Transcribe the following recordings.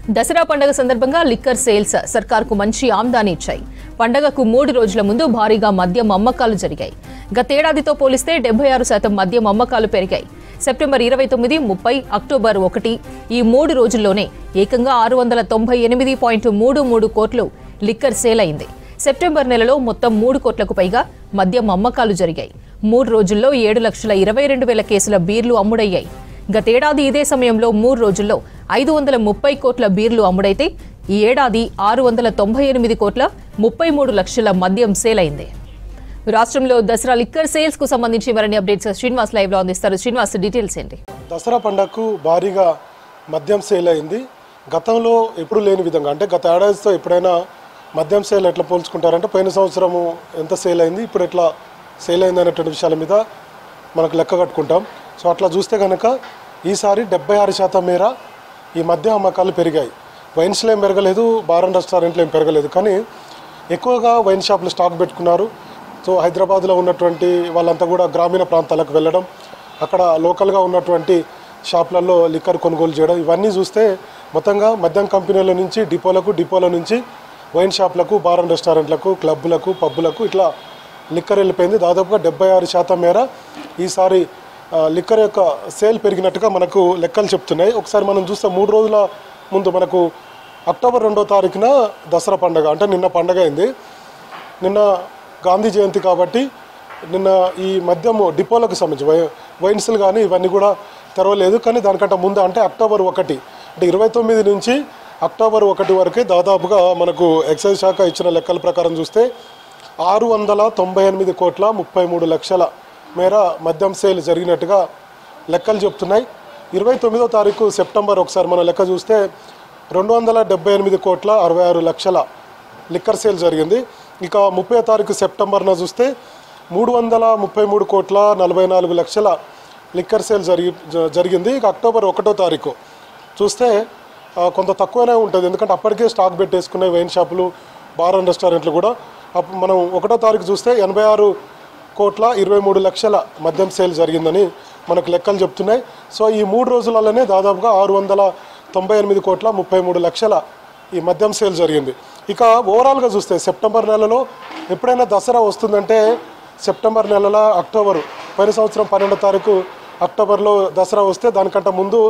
దసరా పండుగ సందర్భంగా liquor sales సర్కార్కు మంచి ఆమ్దాని ఇచ్చాయి. పండుగకు 3 రోజుల ముందు భారీగా మద్యం అమ్మకాలు జరిగాయి. గతేడాదితో పోలిస్తే 76% మద్యం అమ్మకాలు పెరిగాయి. సెప్టెంబర్ 29, 30, అక్టోబర్ 1 ఈ 3 రోజుల్లోనే ఏకంగా 698.33 కోట్లు లిక్కర్ సేల్ అయింది. సెప్టెంబర్ నెలలో మొత్తం 3 కోట్లకు పైగా మద్యం అమ్మకాలు జరిగాయి. 3 రోజుల్లో 7,22,000 కేసుల బీర్లు అమ్ముడయ్యాయి. గతేడాది ఇదే సమయంలో 3 రోజుల్లో 530 కోట్ల బీర్లు అమ్ముడైతే ఈ ఏడాది 698 కోట్ల 33 లక్షల మద్యం సేల్ అయింది. రాష్ట్రంలో దసరా లిక్కర్ సేల్స్ కు సంబంధించి మరిన్ని అప్డేట్స్ శ్రీనివాస్ లైవ్ లో అందిస్తారు. శ్రీనివాస్, డీటెయిల్స్ ఏంటి? దసరా పండుగకు భారీగా మద్యం సేల్ అయింది. గతంలో ఎప్పుడు లేని విధంగా, అంటే గత ఏడాదితో ఎప్పుడైనా మద్యం సేల్ ఎట్లా పోల్చుకుంటారంటే పోయిన సంవత్సరము ఎంత సేల్ అయింది, ఇప్పుడు ఎట్లా సేల్ అయింది అనేటువంటి విషయాల మీద మనకు లెక్క కట్టుకుంటాం. సో అట్లా చూస్తే కనుక ఈసారి 76% మేర ఈ మద్యం అమ్మకాలు పెరిగాయి. వైన్స్లో ఏం పెరగలేదు, బార్ అండ్ రెస్టారెంట్లో ఏం పెరగలేదు, కానీ ఎక్కువగా వైన్ షాపులు స్టాక్ పెట్టుకున్నారు. సో హైదరాబాద్లో ఉన్నటువంటి వాళ్ళంతా కూడా గ్రామీణ ప్రాంతాలకు వెళ్ళడం, అక్కడ లోకల్గా ఉన్నటువంటి షాపులలో లిక్కర్ కొనుగోలు చేయడం, ఇవన్నీ చూస్తే మొత్తంగా మద్యం కంపెనీల నుంచి డిపోల నుంచి వైన్ షాపులకు, బార్ అండ్ రెస్టారెంట్లకు, క్లబ్బులకు, పబ్బులకు ఇట్లా లిక్కర్ వెళ్ళిపోయింది. దాదాపుగా 76% మేర ఈసారి లిక్కర్ యొక్క సేల్ పెరిగినట్టుగా మనకు లెక్కలు చెప్తున్నాయి. ఒకసారి మనం చూస్తే 3 రోజుల ముందు మనకు అక్టోబర్ 2వ తారీఖున దసరా పండుగ, అంటే నిన్న పండుగ అయింది. నిన్న గాంధీ జయంతి కాబట్టి నిన్న ఈ మద్యం డిపోలకు సంబంధించి వైన్స్లు కానీ ఇవన్నీ కూడా తెరవలేదు. కానీ దానికంటే ముందు అంటే అక్టోబర్ 1 అంటే 29 నుంచి అక్టోబర్ 1 వరకే దాదాపుగా మనకు ఎక్సైజ్ శాఖ ఇచ్చిన లెక్కల ప్రకారం చూస్తే 698 కోట్ల 33 లక్షల మేర మద్యం సేల్ జరిగినట్టుగా లెక్కలు చెప్తున్నాయి. 29వ తారీఖు సెప్టెంబర్ ఒకసారి మనం లెక్క చూస్తే 278 కోట్ల 66 లక్షల లిక్కర్ సేల్ జరిగింది. ఇక 30వ తారీఖు సెప్టెంబర్న చూస్తే 333 కోట్ల 44 లక్షల లిక్కర్ సేల్ జరిగింది. ఇక అక్టోబర్ 1వ తారీఖు చూస్తే కొంత తక్కువనే ఉంటుంది, ఎందుకంటే అప్పటికే స్టాక్ పెట్టేసుకునే వైన్ షాపులు, బార్ అండ్ రెస్టారెంట్లు కూడా. మనం 1వ తారీఖు చూస్తే 86 కోట్ల 23 లక్షల మద్యం సేల్ జరిగిందని మనకు లెక్కలు చెప్తున్నాయి. సో ఈ 3 రోజులలోనే దాదాపుగా 698 కోట్ల 33 లక్షల ఈ మద్యం సేల్ జరిగింది. ఇక ఓవరాల్గా చూస్తే సెప్టెంబర్ నెలలో ఎప్పుడైనా దసరా వస్తుందంటే సెప్టెంబర్ నెలల అక్టోబర్, పోయిన సంవత్సరం 12వ తారీఖు అక్టోబర్లో దసరా వస్తే దానికంటే ముందు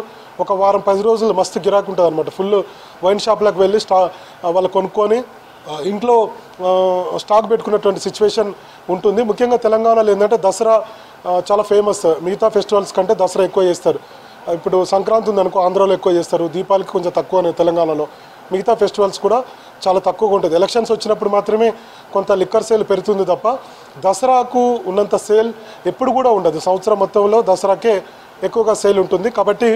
ఒక వారం 10 రోజులు మస్తు గిరాకు ఉంటుంది అనమాట. ఫుల్ వైన్ షాప్లకు వెళ్ళి వాళ్ళు కొనుక్కొని ఇంట్లో స్టాక్ పెట్టుకున్నటువంటి సిచ్యువేషన్ ఉంటుంది. ముఖ్యంగా తెలంగాణలో ఏంటంటే దసరా చాలా ఫేమస్. మిగతా ఫెస్టివల్స్ కంటే దసరా ఎక్కువ చేస్తారు. ఇప్పుడు సంక్రాంతి ఉందనుకో ఆంధ్రాలో ఎక్కువ చేస్తారు, దీపావళికి కొంచెం తక్కువనే తెలంగాణలో. మిగతా ఫెస్టివల్స్ కూడా చాలా తక్కువగా ఉంటుంది. ఎలక్షన్స్ వచ్చినప్పుడు మాత్రమే కొంత లిక్కర్ సేల్ పెరుగుతుంది తప్ప దసరాకు ఉన్నంత సేల్ ఎప్పుడు కూడా ఉండదు. సంవత్సరం మొత్తంలో దసరాకే ఎక్కువగా సేల్ ఉంటుంది. కాబట్టి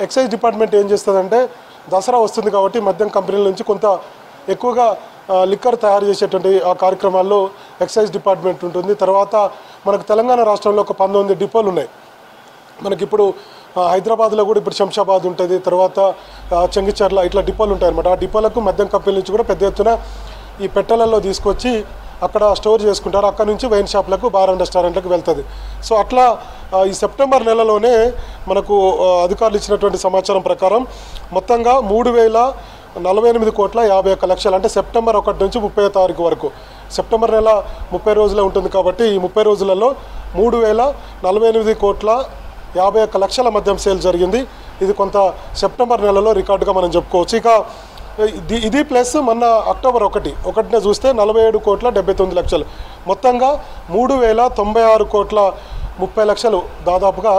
ఎక్సైజ్ డిపార్ట్మెంట్ ఏం చేస్తుందంటే దసరా వస్తుంది కాబట్టి మద్యం కంపెనీల నుంచి కొంత ఎక్కువగా లిక్కర్ తయారు చేసేటువంటి ఆ కార్యక్రమాల్లో ఎక్సైజ్ డిపార్ట్మెంట్ ఉంటుంది. తర్వాత మనకు తెలంగాణ రాష్ట్రంలో ఒక 19 డిపోలు ఉన్నాయి. మనకిప్పుడు హైదరాబాద్లో కూడా ఇప్పుడు శంషాబాద్ ఉంటుంది, తర్వాత చెంగిచెర్ల, ఇట్లా డిపోలు ఉంటాయి అన్నమాట. ఆ డిపోలకు మద్యం కంపెనీల నుంచి కూడా పెద్ద ఎత్తున ఈ పెట్టెలలో తీసుకొచ్చి అక్కడ స్టోర్ చేసుకుంటారు. అక్కడ నుంచి వైన్ షాప్లకు, బార్ అండ్ రెస్టారెంట్లకు వెళ్తుంది. సో అట్లా ఈ సెప్టెంబర్ నెలలోనే మనకు అధికారులు ఇచ్చినటువంటి సమాచారం ప్రకారం మొత్తంగా 3,048 కోట్ల 51 లక్షలు, అంటే సెప్టెంబర్ 1 నుంచి 30వ తారీఖు వరకు. సెప్టెంబర్ నెల 30 రోజులే ఉంటుంది కాబట్టి ఈ 30 రోజులలో 3,048 కోట్ల 51 లక్షల మద్యం సేల్ జరిగింది. ఇది కొంత సెప్టెంబర్ నెలలో రికార్డుగా మనం చెప్పుకోవచ్చు. ఇక ఇది ప్లస్ మొన్న అక్టోబర్ 1న చూస్తే 47 కోట్ల 79 లక్షలు, మొత్తంగా 3,096 కోట్ల 30 లక్షలు, దాదాపుగా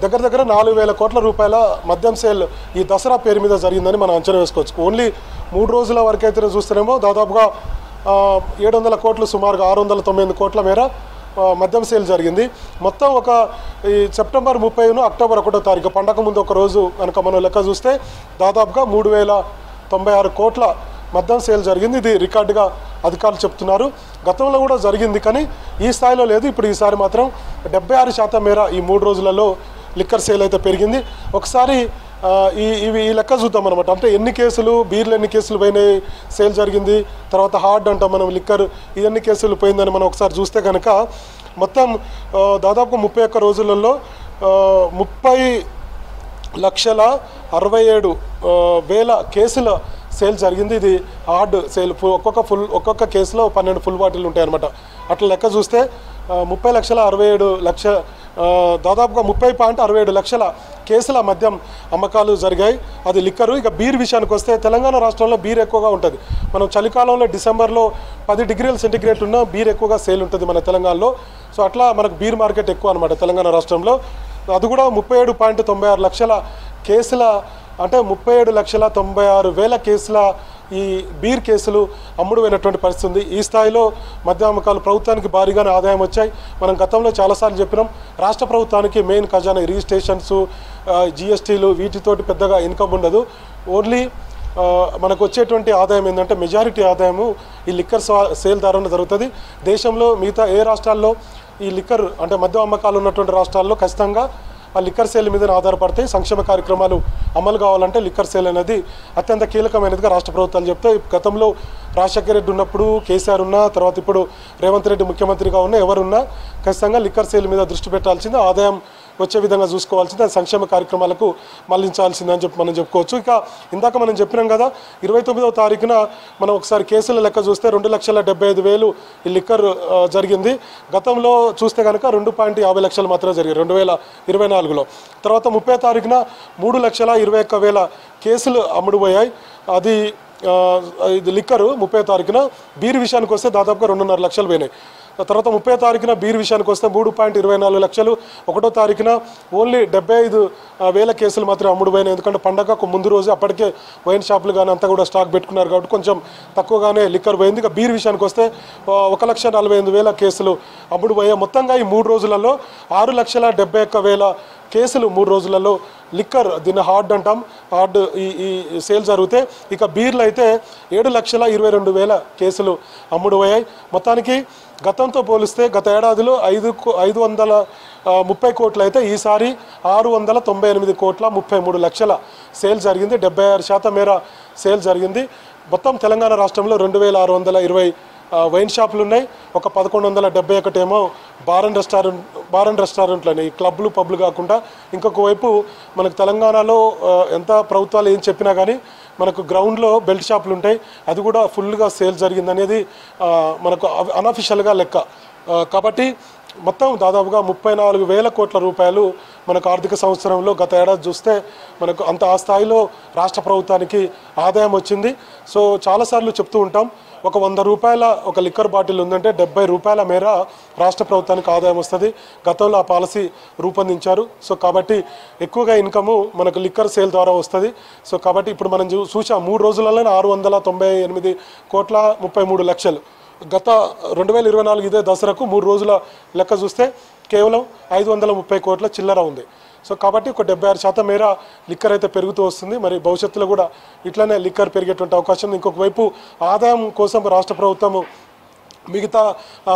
దగ్గర 4,000 కోట్ల రూపాయల మద్యం సేల్ ఈ దసరా పేరు మీద జరిగిందని మనం అంచనా వేసుకోవచ్చు. ఓన్లీ 3 రోజుల వరకు అయితే చూస్తేనేమో దాదాపుగా 700 కోట్లు, సుమారుగా 698 కోట్ల మేర మద్యం సేల్ జరిగింది. మొత్తం ఒక ఈ సెప్టెంబర్ 30 అక్టోబర్ 1వ తారీఖు పండగ ముందు ఒక రోజు కనుక మనం లెక్క చూస్తే దాదాపుగా 3,096 కోట్ల మద్యం సేల్ జరిగింది. ఇది రికార్డుగా అధికారులు చెప్తున్నారు. గతంలో కూడా జరిగింది కానీ ఈ స్థాయిలో లేదు. ఇప్పుడు ఈసారి మాత్రం 76% మేర ఈ 3 రోజులలో లిక్కర్ సేల్ అయితే పెరిగింది. ఒకసారి ఈ లెక్క చూద్దాం అనమాట. అంటే ఎన్ని కేసులు, బీర్లు ఎన్ని కేసులు పోయినాయి, సేల్ జరిగింది, తర్వాత హార్డ్ అంటాం మనం లిక్కర్, ఇవన్నీ కేసులు పోయిందని మనం ఒకసారి చూస్తే కనుక మొత్తం దాదాపు 31 రోజులలో 2,67,000 కేసుల సేల్ జరిగింది. ఇది హార్డ్ సేల్, ఒక్కొక్క కేసులో 12 ఫుల్ బాటిల్ ఉంటాయి అన్నమాట. అట్లా లెక్క చూస్తే 30,67,00,000 దాదాపుగా 30.67 లక్షల కేసుల మద్యం అమ్మకాలు జరిగాయి. అది లిక్కరు. ఇక బీర్ విషయానికి వస్తే తెలంగాణ రాష్ట్రంలో బీర్ ఎక్కువగా ఉంటుంది. మనం చలికాలంలో డిసెంబర్లో 10 డిగ్రీల సెంటిగ్రేడ్ ఉన్న బీర్ ఎక్కువగా సేల్ ఉంటుంది మన తెలంగాణలో. సో అట్లా మనకు బీర్ మార్కెట్ ఎక్కువ అనమాట తెలంగాణ రాష్ట్రంలో. అది కూడా 37.96 లక్షల కేసుల, అంటే 37,96,000 కేసుల ఈ బీర్ కేసులు అమ్ముడుపోయినటువంటి పరిస్థితి ఉంది. ఈ స్థాయిలో మద్య అమ్మకాలు ప్రభుత్వానికి భారీగానే ఆదాయం వచ్చాయి. మనం గతంలో చాలాసార్లు చెప్పినాం, రాష్ట్ర ప్రభుత్వానికి మెయిన్ ఖజానా రిజిస్ట్రేషన్స్, జిఎస్టీలు, వీటితోటి పెద్దగా ఇన్కమ్ ఉండదు. ఓన్లీ మనకు వచ్చేటువంటి ఆదాయం ఏంటంటే మెజారిటీ ఆదాయము ఈ లిక్కర్ సేల్ ద్వారా జరుగుతుంది. దేశంలో మిగతా ఏ రాష్ట్రాల్లో ఈ లిక్కర్ అంటే మద్యం అమ్మకాలు ఉన్నటువంటి రాష్ట్రాల్లో ఖచ్చితంగా ఆ లిక్కర్ సేల్ మీద ఆధారపడితే సంక్షేమ కార్యక్రమాలు అమలు కావాలంటే లిక్కర్ సేల్ అనేది అత్యంత కీలకమైనదిగా రాష్ట్ర ప్రభుత్వాలు చెప్తాయి. గతంలో రాజశేఖర రెడ్డి ఉన్నప్పుడు, కేసీఆర్ ఉన్నా, తర్వాత ఇప్పుడు రేవంత్ రెడ్డి ముఖ్యమంత్రిగా ఉన్నా, ఎవరున్నా ఖచ్చితంగా లిక్కర్ సేల్ మీద దృష్టి పెట్టాల్సిందే, ఆదాయం వచ్చే విధంగా చూసుకోవాల్సిందే, అది సంక్షేమ కార్యక్రమాలకు మళ్లించాల్సిందే అని మనం చెప్పుకోవచ్చు. ఇక ఇందాక మనం చెప్పినాం కదా, 29వ తారీఖున మనం ఒకసారి కేసుల లెక్క చూస్తే 2,75,000 ఈ లిక్కర్ జరిగింది. గతంలో చూస్తే కనుక 2.50 లక్షలు మాత్రమే జరిగాయి 2024లో. తర్వాత 30వ తారీఖున 3,21,000 కేసులు అమ్ముడుపోయాయి. అది ఇది లిక్కరు 30వ తారీఖున. బీర్ విషయానికి వస్తే దాదాపుగా 2.5 లక్షలు పోయినాయి. తర్వాత 30వ తారీఖున బీర్ విషయానికి వస్తే 3.24 లక్షలు. 1వ తారీఖున ఓన్లీ 75,000 కేసులు మాత్రమే అమ్ముడుపోయినాయి. ఎందుకంటే పండగకు ముందు రోజు అప్పటికే వైన్ షాపులు కానీ అంతా కూడా స్టాక్ పెట్టుకున్నారు కాబట్టి కొంచెం తక్కువగానే లిక్కర్ పోయింది. ఇక బీర్ విషయానికి వస్తే 1,45,000 కేసులు అమ్ముడుపోయాయి. మొత్తంగా ఈ 3 రోజులలో 6,71,000 కేసులు 3 రోజులలో లిక్కర్, దీన్ని హార్డ్ అంటాం, హార్డ్ ఈ సేల్ జరిగితే, ఇక బీర్లు అయితే 7,22,000 కేసులు అమ్ముడుపోయాయి. మొత్తానికి గతంతో పోలిస్తే గత ఏడాదిలో 530 కోట్లు అయితే ఈసారి 698 కోట్ల 33 లక్షల సేల్ జరిగింది. 76% మేర సేల్ జరిగింది. మొత్తం తెలంగాణ రాష్ట్రంలో 2,620 వైన్ షాపులు ఉన్నాయి. ఒక 1,171 ఏమో బార్ అండ్ రెస్టారెంట్లని, ఈ క్లబ్లు పబ్లు కాకుండా. ఇంకొక వైపు మనకు తెలంగాణలో ఎంత ప్రభుత్వాలు ఏం చెప్పినా కానీ మనకు గ్రౌండ్లో బెల్ట్ షాపులు ఉంటాయి. అది కూడా ఫుల్గా సేల్ జరిగిందనేది మనకు అన్అఫిషియల్గా లెక్క. కాబట్టి మొత్తం దాదాపుగా 34,000 కోట్ల రూపాయలు మనకు ఆర్థిక సంవత్సరంలో గత ఏడాది చూస్తే మనకు అంత ఆ స్థాయిలో రాష్ట్ర ప్రభుత్వానికి ఆదాయం వచ్చింది. సో చాలాసార్లు చెప్తూ ఉంటాం, ఒక 100 రూపాయల ఒక లిక్కర్ బాటిల్ ఉందంటే 70 రూపాయల మేర రాష్ట్ర ప్రభుత్వానికి ఆదాయం వస్తుంది. గతంలో ఆ పాలసీ రూపొందించారు. సో కాబట్టి ఎక్కువగా ఇన్కము మనకు లిక్కర్ సేల్ ద్వారా వస్తుంది. సో కాబట్టి ఇప్పుడు మనం చూసాం 3 రోజులలోనే 698 కోట్ల 33 లక్షలు. గత 2024 ఇదే దసరాకు 3 రోజుల లెక్క చూస్తే కేవలం 530 కోట్ల చిల్లర ఉంది. సో కాబట్టి ఒక 76% మేర లిక్కర్ అయితే పెరుగుతూ వస్తుంది. మరి భవిష్యత్తులో కూడా ఇట్లనే లిక్కర్ పెరిగేటువంటి అవకాశం ఉంది. ఇంకొక వైపు ఆదాయం కోసం రాష్ట్ర ప్రభుత్వం మిగతా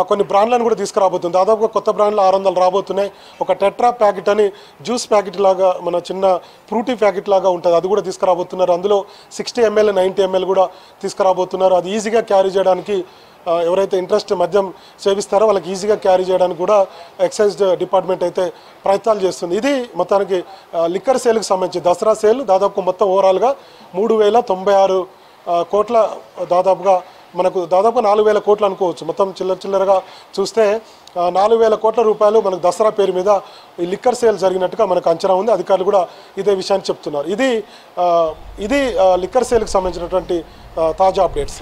కొన్ని బ్రాండ్లను కూడా తీసుకురాబోతుంది. దాదాపుగా కొత్త బ్రాండ్లు 600 రాబోతున్నాయి. ఒక టెట్రా ప్యాకెట్ అని జ్యూస్ ప్యాకెట్ లాగా, మన చిన్న ఫ్రూటీ ప్యాకెట్ లాగా ఉంటుంది, అది కూడా తీసుకురాబోతున్నారు. అందులో 60 ml 90 ml కూడా తీసుకురాబోతున్నారు. అది ఈజీగా క్యారీ చేయడానికి ఎవరైతే ఇంట్రెస్ట్ మద్యం సేవిస్తారో వాళ్ళకి ఈజీగా క్యారీ చేయడానికి కూడా ఎక్సైజ్ డిపార్ట్మెంట్ అయితే ప్రయత్నాలు చేస్తుంది. ఇది మొత్తానికి లిక్కర్ సేల్కి సంబంధించి దసరా సేల్ దాదాపు మొత్తం ఓవరాల్గా 3,096 కోట్ల, దాదాపుగా మనకు దాదాపు 4,000 కోట్లు అనుకోవచ్చు. మొత్తం చిల్లరగా చూస్తే 4,000 కోట్ల రూపాయలు మనకు దసరా పేరు మీద ఈ లిక్కర్ సేల్ జరిగినట్టుగా మనకు అంచనా ఉంది. అధికారులు కూడా ఇదే విషయాన్ని చెప్తున్నారు. ఇది లిక్కర్ సేల్కి సంబంధించినటువంటి తాజా అప్డేట్స్.